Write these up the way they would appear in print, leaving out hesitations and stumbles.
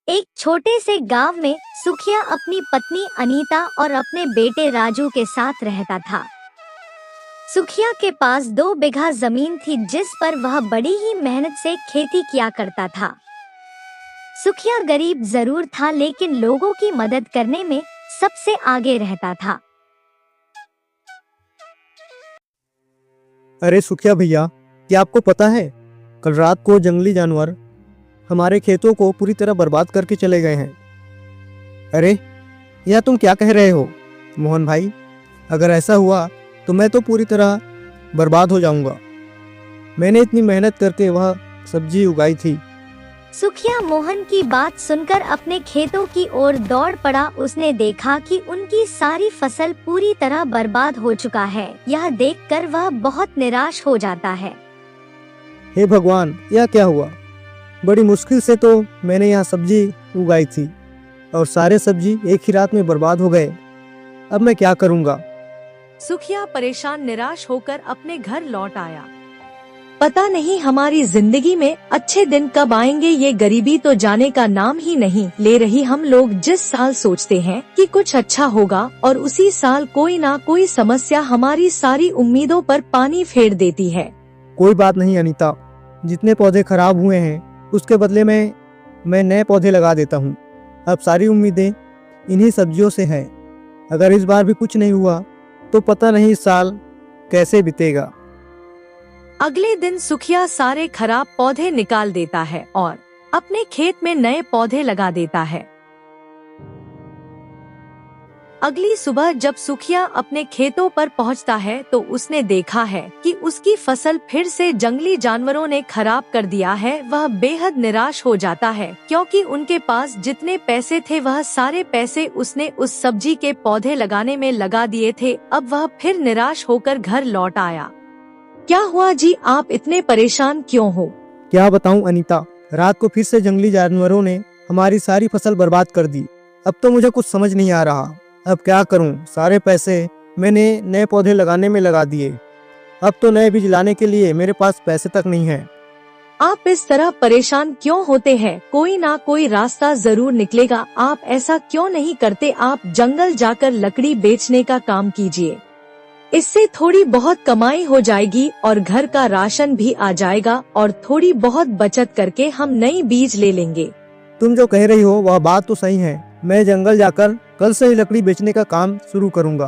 एक छोटे से गांव में सुखिया अपनी पत्नी अनीता और अपने बेटे राजू के साथ रहता था। सुखिया के पास 2 बीघा जमीन थी जिस पर वह बड़ी ही मेहनत से खेती किया करता था। सुखिया गरीब जरूर था लेकिन लोगों की मदद करने में सबसे आगे रहता था। अरे सुखिया भैया, क्या आपको पता है कल रात को जंगली जानवर हमारे खेतों को पूरी तरह बर्बाद करके चले गए हैं। अरे यह तुम क्या कह रहे हो मोहन भाई? अगर ऐसा हुआ तो मैं तो पूरी तरह बर्बाद हो जाऊंगा। मैंने इतनी मेहनत करके वह सब्जी उगाई थी। सुखिया मोहन की बात सुनकर अपने खेतों की ओर दौड़ पड़ा। उसने देखा कि उनकी सारी फसल पूरी तरह बर्बाद हो चुका है। यह देखकर वह बहुत निराश हो जाता है। हे भगवान, यह क्या हुआ? बड़ी मुश्किल से तो मैंने यहाँ सब्जी उगाई थी और सारे सब्जी एक ही रात में बर्बाद हो गए। अब मैं क्या करूँगा? सुखिया परेशान निराश होकर अपने घर लौट आया। पता नहीं हमारी जिंदगी में अच्छे दिन कब आएंगे, ये गरीबी तो जाने का नाम ही नहीं ले रही। हम लोग जिस साल सोचते हैं कि कुछ अच्छा होगा और उसी साल कोई ना कोई समस्या हमारी सारी उम्मीदों पर पानी फेर देती है। कोई बात नहीं अनीता, जितने पौधे खराब हुए हैं उसके बदले में मैं नए पौधे लगा देता हूँ। अब सारी उम्मीदें इन्हीं सब्जियों से हैं। अगर इस बार भी कुछ नहीं हुआ तो पता नहीं इस साल कैसे बीतेगा। अगले दिन सुखिया सारे खराब पौधे निकाल देता है और अपने खेत में नए पौधे लगा देता है। अगली सुबह जब सुखिया अपने खेतों पर पहुंचता है तो उसने देखा है कि उसकी फसल फिर से जंगली जानवरों ने खराब कर दिया है। वह बेहद निराश हो जाता है क्योंकि उनके पास जितने पैसे थे वह सारे पैसे उसने उस सब्जी के पौधे लगाने में लगा दिए थे। अब वह फिर निराश होकर घर लौट आया। क्या हुआ जी, आप इतने परेशान क्यों हो? क्या बताऊं अनीता, रात को फिर से जंगली जानवरों ने हमारी सारी फसल बर्बाद कर दी। अब तो मुझे कुछ समझ नहीं आ रहा। अब क्या करूं? सारे पैसे मैंने नए पौधे लगाने में लगा दिए। अब तो नए बीज लाने के लिए मेरे पास पैसे तक नहीं है। आप इस तरह परेशान क्यों होते हैं? कोई ना कोई रास्ता जरूर निकलेगा। आप ऐसा क्यों नहीं करते? आप जंगल जाकर लकड़ी बेचने का काम कीजिए। इससे थोड़ी बहुत कमाई हो जाएगी और घर का राशन भी आ जाएगा और थोड़ी बहुत बचत करके हम नई बीज ले लेंगे। तुम जो कह रही हो वह बात तो सही है। मैं जंगल जाकर कल से ही लकड़ी बेचने का काम शुरू करूंगा।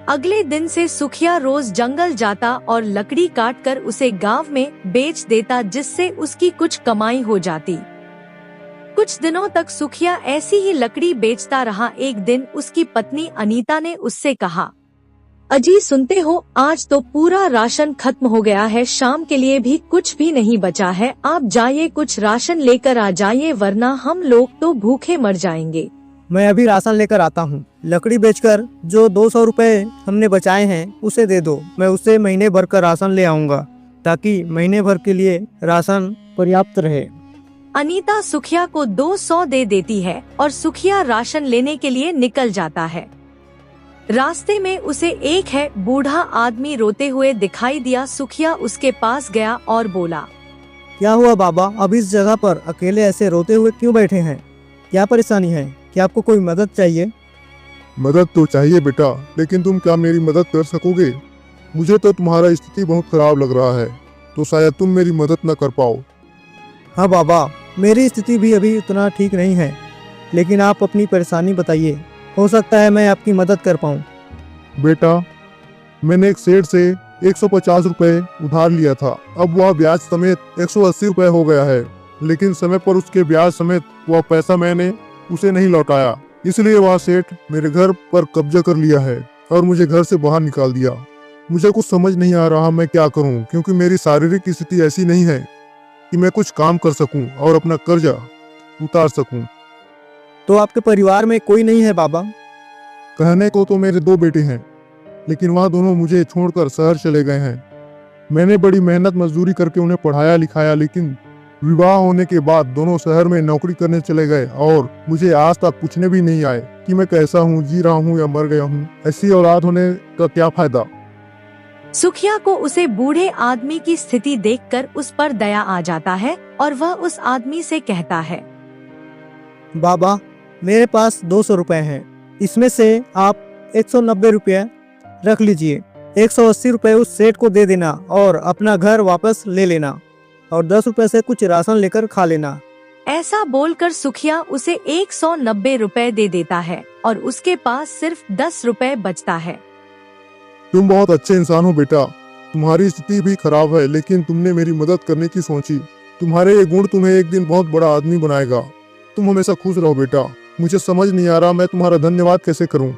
अगले दिन से सुखिया रोज जंगल जाता और लकड़ी काटकर उसे गांव में बेच देता जिससे उसकी कुछ कमाई हो जाती। कुछ दिनों तक सुखिया ऐसी ही लकड़ी बेचता रहा। एक दिन उसकी पत्नी अनीता ने उससे कहा, अजी सुनते हो, आज तो पूरा राशन खत्म हो गया है। शाम के लिए भी कुछ भी नहीं बचा है। आप जाइए कुछ राशन लेकर आ जाइए वरना हम लोग तो भूखे मर जाएंगे। मैं अभी राशन लेकर आता हूँ। लकड़ी बेचकर जो 200 रुपए हमने बचाए हैं उसे दे दो। मैं उससे महीने भर का राशन ले आऊंगा ताकि महीने भर के लिए राशन पर्याप्त रहे। अनीता सुखिया को 200 दे देती है और सुखिया राशन लेने के लिए निकल जाता है। रास्ते में उसे एक है बूढ़ा आदमी रोते हुए दिखाई दिया। सुखिया उसके पास गया और बोला, क्या हुआ बाबा, अब इस जगह पर अकेले ऐसे रोते हुए क्यों बैठे हैं? क्या परेशानी है? क्या आपको कोई मदद चाहिए? मदद तो चाहिए बेटा, लेकिन तुम क्या मेरी मदद कर सकोगे? मुझे तो तुम्हारा स्थिति बहुत खराब लग रहा है, तो शायद तुम मेरी मदद न कर पाओ। हाँ बाबा, मेरी स्थिति भी अभी उतना ठीक नहीं है, लेकिन आप अपनी परेशानी बताइए, हो सकता है मैं आपकी मदद कर पाऊँ। बेटा, मैंने एक सेठ से 150 रुपए उधार लिया था। अब वह ब्याज समेत 180 रुपए हो गया है, लेकिन समय पर उसके ब्याज समेत वह पैसा मैंने उसे नहीं लौटाया। इसलिए वह सेठ मेरे घर पर कब्जा कर लिया है और मुझे घर से बाहर निकाल दिया। मुझे कुछ समझ नहीं आ रहा मैं क्या करूं, क्योंकि मेरी शारीरिक स्थिति ऐसी नहीं है कि मैं कुछ काम कर सकूं और अपना कर्जा उतार सकूं। तो आपके परिवार में कोई नहीं है बाबा? कहने को तो मेरे 2 बेटे हैं, लेकिन वह दोनों मुझे छोड़कर शहर चले गए हैं। मैंने बड़ी मेहनत मजदूरी करके उन्हें पढ़ाया लिखाया, लेकिन विवाह होने के बाद दोनों शहर में नौकरी करने चले गए और मुझे आज तक पूछने भी नहीं आए कि मैं कैसा हूँ, जी रहा हूँ या मर गया हूँ। ऐसी औलाद होने का क्या फायदा? सुखिया को उसे बूढ़े आदमी की स्थिति देखकर उस पर दया आ जाता है और वह उस आदमी से कहता है, बाबा, मेरे पास 200 रुपए हैं। इसमें से आप 190 रुपये रख लीजिए। 180 रुपये उस सेठ को दे देना और अपना घर वापस ले लेना, और 10 रुपये से कुछ राशन लेकर खा लेना। ऐसा बोलकर सुखिया उसे 190 रुपए दे देता है और उसके पास सिर्फ 10 रुपए बचता है। तुम बहुत अच्छे इंसान हो बेटा। तुम्हारी स्थिति भी खराब है, लेकिन तुमने मेरी मदद करने की सोची। तुम्हारे ये गुण तुम्हें एक दिन बहुत बड़ा आदमी बनाएगा। तुम हमेशा खुश रहो बेटा। मुझे समझ नहीं आ रहा मैं तुम्हारा धन्यवाद कैसे करूं।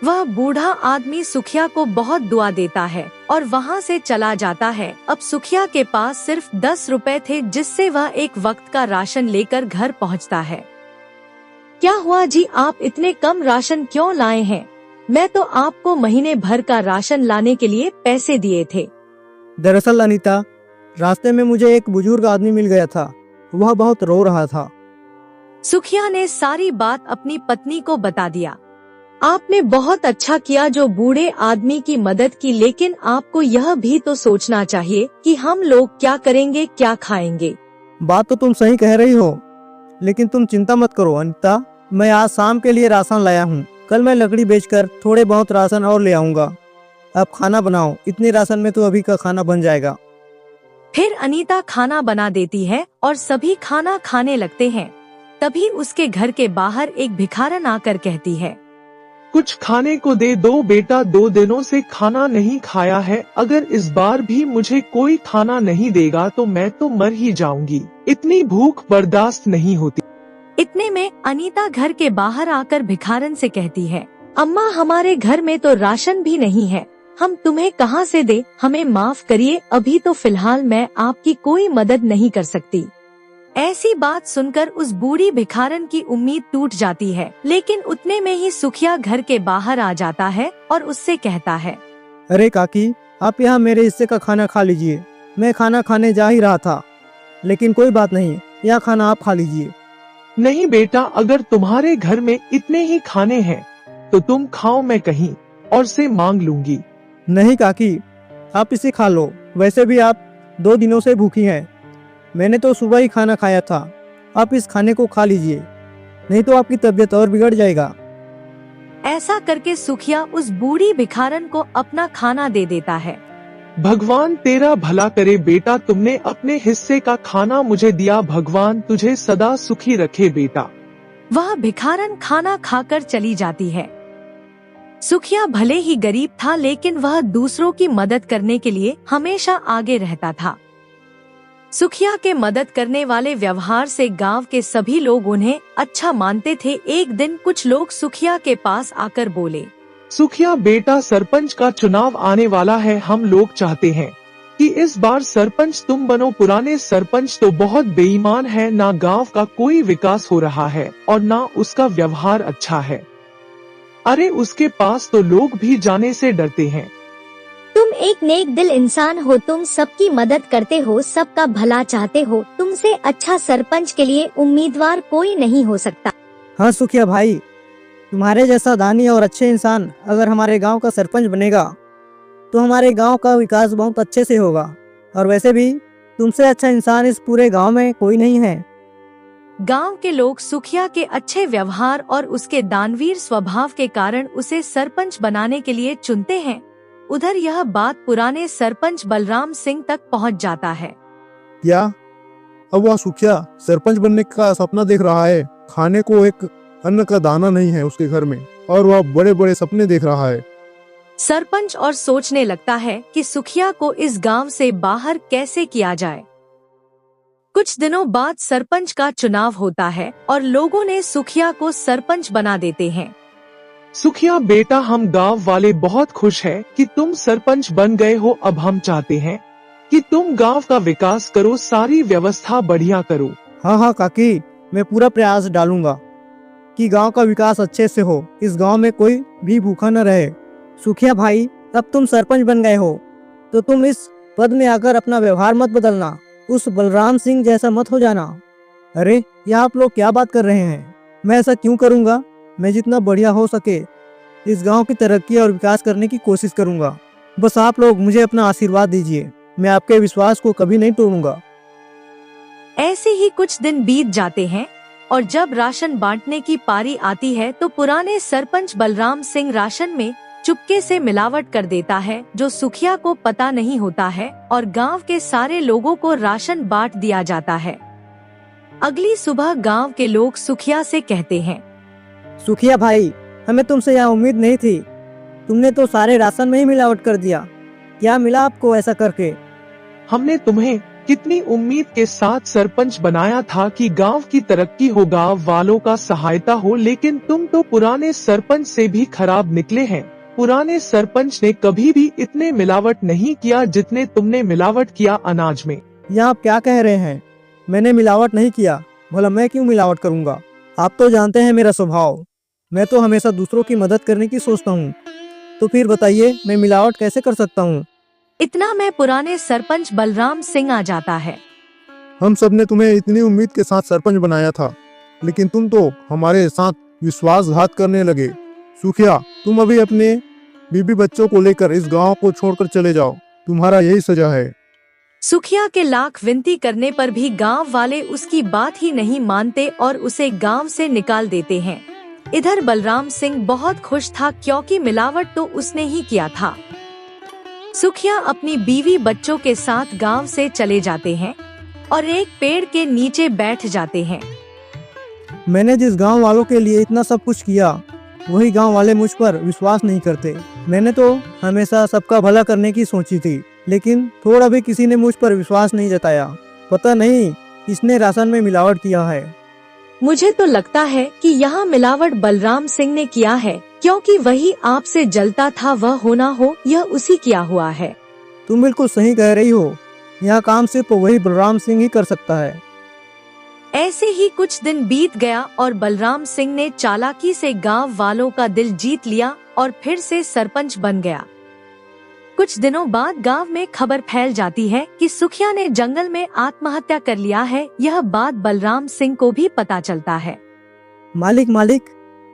वह बूढ़ा आदमी सुखिया को बहुत दुआ देता है और वहाँ से चला जाता है। अब सुखिया के पास सिर्फ 10 रुपए थे, जिससे वह एक वक्त का राशन लेकर घर पहुँचता है। क्या हुआ जी, आप इतने कम राशन क्यों लाए हैं? मैं तो आपको महीने भर का राशन लाने के लिए पैसे दिए थे। दरअसल अनीता, रास्ते में मुझे एक बुजुर्ग आदमी मिल गया था। वह बहुत रो रहा था। सुखिया ने सारी बात अपनी पत्नी को बता दिया। आपने बहुत अच्छा किया जो बूढ़े आदमी की मदद की, लेकिन आपको यह भी तो सोचना चाहिए कि हम लोग क्या करेंगे, क्या खाएंगे। बात तो तुम सही कह रही हो, लेकिन तुम चिंता मत करो अनीता। मैं आज शाम के लिए राशन लाया हूँ। कल मैं लकड़ी बेचकर थोड़े बहुत राशन और ले आऊंगा। अब खाना बनाओ, इतने राशन में तो अभी का खाना बन जाएगा। फिर अनीता खाना बना देती है और सभी खाना खाने लगते हैं। तभी उसके घर के बाहर एक भिखारन आकर कहती है, कुछ खाने को दे दो बेटा, 2 दिनों से खाना नहीं खाया है। अगर इस बार भी मुझे कोई खाना नहीं देगा तो मैं तो मर ही जाऊंगी। इतनी भूख बर्दाश्त नहीं होती। इतने में अनीता घर के बाहर आकर भिखारन से कहती है, अम्मा, हमारे घर में तो राशन भी नहीं है, हम तुम्हें कहाँ से दे? हमें माफ करिए, अभी तो फिलहाल मैं आपकी कोई मदद नहीं कर सकती। ऐसी बात सुनकर उस बूढ़ी भिखारन की उम्मीद टूट जाती है, लेकिन उतने में ही सुखिया घर के बाहर आ जाता है और उससे कहता है, अरे काकी, आप यहाँ मेरे हिस्से का खाना खा लीजिए। मैं खाना खाने जा ही रहा था, लेकिन कोई बात नहीं, यह खाना आप खा लीजिए। नहीं बेटा, अगर तुम्हारे घर में इतने ही खाने हैं तो तुम खाओ, मैं कहीं और से मांग लूंगी। नहीं काकी, आप इसे खा लो। वैसे भी आप 2 दिनों से भूखी हैं। मैंने तो सुबह ही खाना खाया था। आप इस खाने को खा लीजिए, नहीं तो आपकी तबीयत और बिगड़ जाएगा। ऐसा करके सुखिया उस बूढ़ी भिखारन को अपना खाना दे देता है। भगवान तेरा भला करे बेटा, तुमने अपने हिस्से का खाना मुझे दिया। भगवान तुझे सदा सुखी रखे बेटा। वह भिखारन खाना खाकर चली जाती है। सुखिया भले ही गरीब था, लेकिन वह दूसरों की मदद करने के लिए हमेशा आगे रहता था। सुखिया के मदद करने वाले व्यवहार से गांव के सभी लोग उन्हें अच्छा मानते थे। एक दिन कुछ लोग सुखिया के पास आकर बोले, सुखिया बेटा, सरपंच का चुनाव आने वाला है। हम लोग चाहते हैं कि इस बार सरपंच तुम बनो। पुराने सरपंच तो बहुत बेईमान है, ना गांव का कोई विकास हो रहा है और ना उसका व्यवहार अच्छा है। अरे उसके पास तो लोग भी जाने से डरते हैं। तुम एक नेक दिल इंसान हो, तुम सबकी मदद करते हो, सबका भला चाहते हो। तुमसे अच्छा सरपंच के लिए उम्मीदवार कोई नहीं हो सकता। हाँ सुखिया भाई, तुम्हारे जैसा दानी और अच्छे इंसान अगर हमारे गांव का सरपंच बनेगा तो हमारे गांव का विकास बहुत अच्छे से होगा। और वैसे भी तुमसे अच्छा इंसान इस पूरे गांव में कोई नहीं है। गांव के लोग सुखिया के अच्छे व्यवहार और उसके दानवीर स्वभाव के कारण उसे सरपंच बनाने के लिए चुनते हैं। उधर यह बात पुराने सरपंच बलराम सिंह तक पहुंच जाता है। क्या अब वह सुखिया सरपंच बनने का सपना देख रहा है? खाने को एक अन्न का दाना नहीं है उसके घर में, और वह बड़े बड़े सपने देख रहा है। सरपंच और सोचने लगता है कि सुखिया को इस गांव से बाहर कैसे किया जाए। कुछ दिनों बाद सरपंच का चुनाव होता है और लोगों ने सुखिया को सरपंच बना देते हैं। सुखिया बेटा, हम गांव वाले बहुत खुश हैं कि तुम सरपंच बन गए हो। अब हम चाहते हैं कि तुम गांव का विकास करो, सारी व्यवस्था बढ़िया करो। हाँ हाँ काकी, मैं पूरा प्रयास डालूंगा कि गांव का विकास अच्छे से हो, इस गांव में कोई भी भूखा न रहे। सुखिया भाई, अब तुम सरपंच बन गए हो तो तुम इस पद में आकर अपना व्यवहार मत बदलना, उस बलराम सिंह जैसा मत हो जाना। अरे ये आप लोग क्या बात कर रहे हैं? मैं ऐसा क्यों करूंगा? मैं जितना बढ़िया हो सके इस गांव की तरक्की और विकास करने की कोशिश करूंगा। बस आप लोग मुझे अपना आशीर्वाद दीजिए, मैं आपके विश्वास को कभी नहीं तोड़ूंगा। ऐसे ही कुछ दिन बीत जाते हैं। और जब राशन बांटने की पारी आती है तो पुराने सरपंच बलराम सिंह राशन में चुपके से मिलावट कर देता है, जो सुखिया को पता नहीं होता है और गांव के सारे लोगों को राशन बांट दिया जाता है। अगली सुबह गांव के लोग सुखिया से कहते हैं, सुखिया भाई, हमें तुमसे यह उम्मीद नहीं थी। तुमने तो सारे राशन में ही मिलावट कर दिया। क्या मिला आपको ऐसा करके? हमने तुम्हें कितनी उम्मीद के साथ सरपंच बनाया था कि गांव की तरक्की हो, गांव वालों का सहायता हो, लेकिन तुम तो पुराने सरपंच से भी खराब निकले हैं। पुराने सरपंच ने कभी भी इतने मिलावट नहीं किया जितने तुमने मिलावट किया अनाज में। यह आप क्या कह रहे हैं? मैंने मिलावट नहीं किया। भला मैं क्यों मिलावट करूंगा? आप तो जानते हैं मेरा स्वभाव। मैं तो हमेशा दूसरों की मदद करने की सोचता हूँ। तो फिर बताइए, मैं मिलावट कैसे कर सकता हूँ? इतना में पुराने सरपंच बलराम सिंह आ जाता है। हम सब ने तुम्हें इतनी उम्मीद के साथ सरपंच बनाया था, लेकिन तुम तो हमारे साथ विश्वासघात करने लगे। सुखिया, तुम अभी अपने बीबी बच्चों को लेकर इस गांव को छोड़कर चले जाओ। तुम्हारा यही सजा है। सुखिया के लाख विनती करने पर भी गांव वाले उसकी बात ही नहीं मानते और उसे गांव से निकाल देते हैं। इधर बलराम सिंह बहुत खुश था क्योंकि मिलावट तो उसने ही किया था। सुखिया अपनी बीवी बच्चों के साथ गांव से चले जाते हैं और एक पेड़ के नीचे बैठ जाते हैं। मैंने जिस गांव वालों के लिए इतना सब कुछ किया, वही गांव वाले मुझ पर विश्वास नहीं करते। मैंने तो हमेशा सबका भला करने की सोची थी, लेकिन थोड़ा भी किसी ने मुझ पर विश्वास नहीं जताया। पता नहीं किसने राशन में मिलावट किया है। मुझे तो लगता है कि यहाँ मिलावट बलराम सिंह ने किया है, क्योंकि वही आपसे जलता था। वह होना हो, यह उसी किया हुआ है। तुम बिल्कुल सही कह रही हो। यह काम सिर्फ वही बलराम सिंह ही कर सकता है। ऐसे ही कुछ दिन बीत गया और बलराम सिंह ने चालाकी से गांव वालों का दिल जीत लिया और फिर से सरपंच बन गया। कुछ दिनों बाद गांव में खबर फैल जाती है कि सुखिया ने जंगल में आत्महत्या कर लिया है। यह बात बलराम सिंह को भी पता चलता है। मालिक,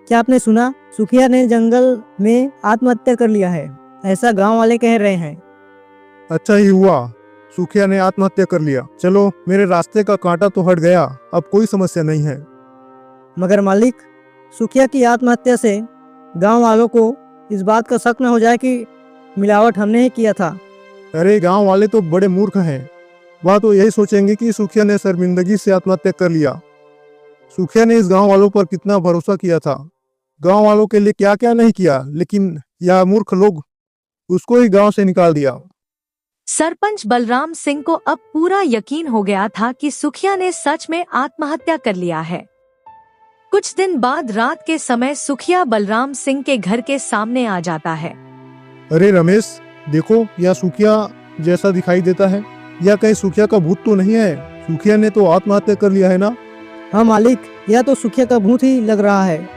क्या आपने सुना? सुखिया ने जंगल में आत्महत्या कर लिया है, ऐसा गांव वाले कह रहे हैं। अच्छा ही हुआ, सुखिया ने आत्महत्या कर लिया। चलो, मेरे रास्ते का कांटा तो हट गया। अब कोई समस्या नहीं है। मगर मालिक, सुखिया की आत्महत्या से गांव वालों को इस बात का शक न हो जाए कि मिलावट हमने ही किया था। अरे, गांव वाले तो बड़े मूर्ख हैं। वह तो यही सोचेंगे कि सुखिया ने शर्मिंदगी से आत्महत्या कर लिया। सुखिया ने इस गांव वालों पर कितना भरोसा किया था, गांव वालों के लिए क्या क्या नहीं किया, लेकिन यह मूर्ख लोग उसको ही गांव से निकाल दिया। सरपंच बलराम सिंह को अब पूरा यकीन हो गया था कि सुखिया ने सच में आत्महत्या कर लिया है। कुछ दिन बाद रात के समय सुखिया बलराम सिंह के घर के सामने आ जाता है। अरे रमेश, देखो, यह सुखिया जैसा दिखाई देता है। यह कहीं सुखिया का भूत तो नहीं है? सुखिया ने तो आत्महत्या कर लिया है ना? हाँ मालिक, यह तो सुखिया का भूत ही लग रहा है।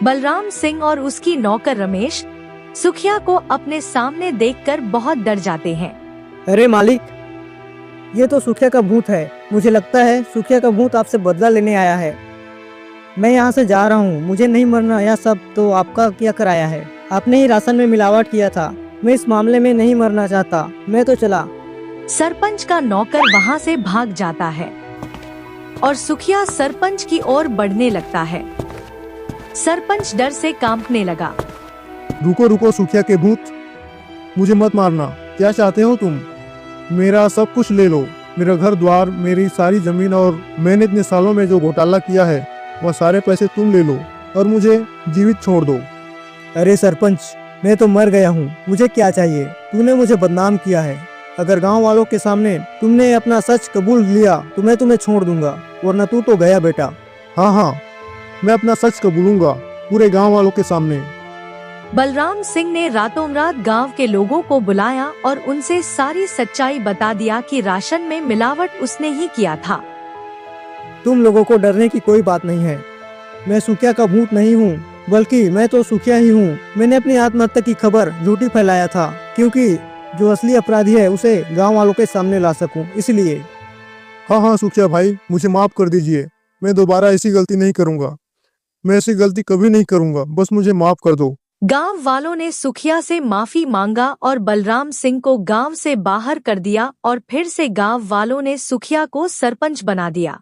बलराम सिंह और उसकी नौकर रमेश सुखिया को अपने सामने देखकर बहुत डर जाते हैं। अरे मालिक, ये तो सुखिया का भूत है। मुझे लगता है सुखिया का भूत आपसे बदला लेने आया है। मैं यहाँ से जा रहा हूँ, मुझे नहीं मरना। यह सब तो आपका किया कराया है। आपने ही राशन में मिलावट किया था। मैं इस मामले में नहीं मरना चाहता। मैं तो चला। सरपंच का नौकर वहाँ से भाग जाता है और सुखिया सरपंच की ओर बढ़ने लगता है। सरपंच डर से कांपने लगा। रुको रुको सुखिया के भूत, मुझे मत मारना। क्या चाहते हो तुम? मेरा सब कुछ ले लो, मेरा घर द्वार, मेरी सारी जमीन, और मैंने इतने सालों में जो घोटाला किया है वह सारे पैसे तुम ले लो और मुझे जीवित छोड़ दो। अरे सरपंच, मैं तो मर गया हूँ, मुझे क्या चाहिए? तूने मुझे बदनाम किया है। अगर गांव वालों के सामने तुमने अपना सच कबूल लिया तो मैं तुम्हें छोड़ दूंगा, वरना तू तो गया बेटा। हाँ, मैं अपना सच कबूलूंगा पूरे गांव वालों के सामने। बलराम सिंह ने रातों रात गांव के लोगों को बुलाया और उनसे सारी सच्चाई बता दिया कि राशन में मिलावट उसने ही किया था। तुम लोगों को डरने की कोई बात नहीं है। मैं सुखिया का भूत नहीं हूँ, बल्कि मैं तो सुखिया ही हूँ। मैंने अपनी आत्महत्या की खबर झूठी फैलाया था, क्योंकि जो असली अपराधी है उसे गांव वालों के सामने ला सकूं, इसलिए। हाँ सुखिया भाई, मुझे माफ कर दीजिए। मैं दोबारा ऐसी गलती नहीं करूंगा। मैं ऐसी गलती कभी नहीं करूंगा, बस मुझे माफ कर दो। गांव वालों ने सुखिया से माफी मांगा और बलराम सिंह को गांव से बाहर कर दिया और फिर से गांव वालों ने सुखिया को सरपंच बना दिया।